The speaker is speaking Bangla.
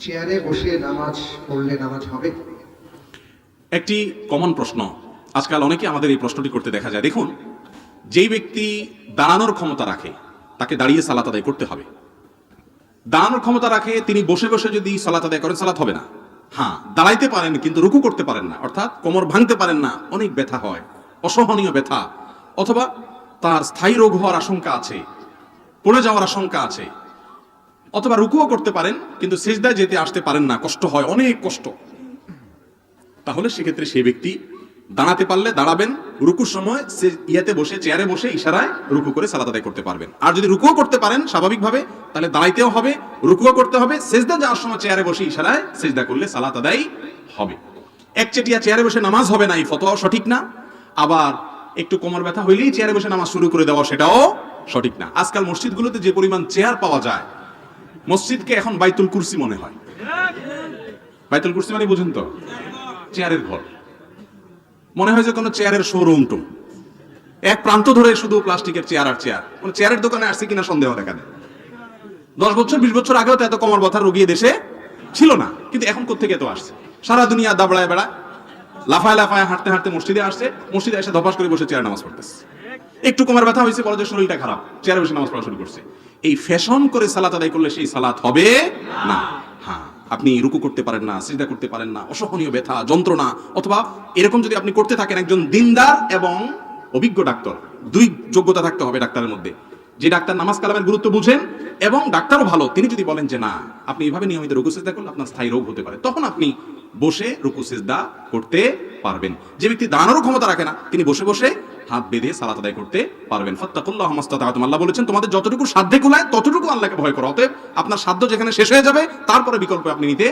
চেয়ারে বসে নামাজ পড়লে নামাজ হবে? একটি কমন প্রশ্ন, আজকাল অনেকে আমাদের এই প্রশ্নটি করতে দেখা যায়। দেখুন, যেই ব্যক্তি দাঁড়ানোর ক্ষমতা রাখে তাকে দাঁড়িয়ে সালাত আদায় করতে হবে। দাঁড়ানোর ক্ষমতা রাখে তিনি বসে বসে যদি সালাত আদায় করেন সালাত হবে না। হ্যাঁ, দাঁড়াইতে পারেন কিন্তু রুকু করতে পারেন না, অর্থাৎ কোমর ভাঙতে পারেন না, অনেক ব্যথা হয়, অসহনীয় ব্যথা, অথবা তার স্থায়ী রোগ হওয়ার আশঙ্কা আছে, পড়ে যাওয়ার আশঙ্কা আছে, অথবা রুকুও করতে পারেন কিন্তু সিজদায় যেতে আসতে পারেন না, কষ্ট হয়, অনেক কষ্ট। তাহলে সেক্ষেত্রে সেই ব্যক্তি দাঁড়াতে পারলে দাঁড়াবেন, রুকুর সময় ইয়াতে বসে চেয়ারে বসে ইশারায় রুকু করে সালাত আদায় করতে পারবেন। আর যদি রুকুও করতে পারেন স্বাভাবিকভাবে, তাহলে দাঁড়াইতেও হবে, রুকুও করতে হবে, সেজদা যাওয়ার সময় চেয়ারে বসে ইশারায় সেজদা করলে সালাত আদায় হবে। একচেটিয়া চেয়ারে বসে নামাজ হবে না, এই ফতোয়াও সঠিক না। আবার একটু কোমর ব্যথা হইলেই চেয়ারে বসে নামাজ শুরু করে দেওয়া, সেটাও সঠিক না। আজকাল মসজিদগুলোতে যে পরিমাণ চেয়ার পাওয়া যায়, মসজিদকে এখন বাইতুল কুরসি মনে হয়। বাইতুল কুরসি মানে বুঝুন তো, চেয়ারের ঘর মনে হয় যে কোনো চেয়ারের শোরুম টুম, এক প্রান্ত ধরে শুধু প্লাস্টিকের চেয়ার আর চেয়ার। কোনো চেয়ারের দোকানে আসছে কিনা সন্দেহ দেখা দেয়। 10 বছর 20 বছর আগেও তো এত কোমর ব্যথার রোগী দেশে ছিল না, কিন্তু এখন কোত্থেকে এত আসছে। সারা দুনিয়া দাবড়ায় বেড়ায়, লাফায় লাফায় হাঁটতে হাঁটতে মসজিদে আসছে, মসজিদে এসে ধপাস করে বসে চেয়ার নামাজ পড়তেছে। একটু কোমর ব্যথা হয়েছে, বড় যে শরীরটা খারাপ, চেয়ারে বসে নামাজ পড়া শুরু করছে। এই ফ্যাশন করে সালাত আদায় করলে সেই সালাত হবে না। হ্যাঁ, আপনি রুকু করতে পারেন না, সিজদা করতে পারেন না, অসহনীয় ব্যথা যন্ত্রণা, অথবা এরকম যদি আপনি করতে থাকেন, একজন দিনদার এবং অভিজ্ঞ ডাক্তার, দুই যোগ্যতা থাকতে হবে ডাক্তারের মধ্যে। যে ডাক্তার নামাজ কালামের গুরুত্ব বুঝেন এবং ডাক্তারও ভালো, তিনি যদি বলেন যে না, আপনি এইভাবে নিয়মিত রুকু সিজদা করলে আপনার স্থায়ী রোগ হতে পারে, তখন আপনি বসে রুকু সিজদা করতে পারবেন। যে ব্যক্তি দাঁড়ানোর ক্ষমতা রাখে না, তিনি বসে বসে হাত বেঁধে সালাত আদায় করতে পারবেন। ফাত্তাকুল্লাহ মাস্তাতাআতুম, আল্লাহ বলেছেন তোমাদের যতটুকু সাধ্যে কুলায় ততটুকু আল্লাহকে ভয় করো। অতএব আপনার সাধ্য যেখানে শেষ হয়ে যাবে, তারপরে বিকল্প আপনি নিতে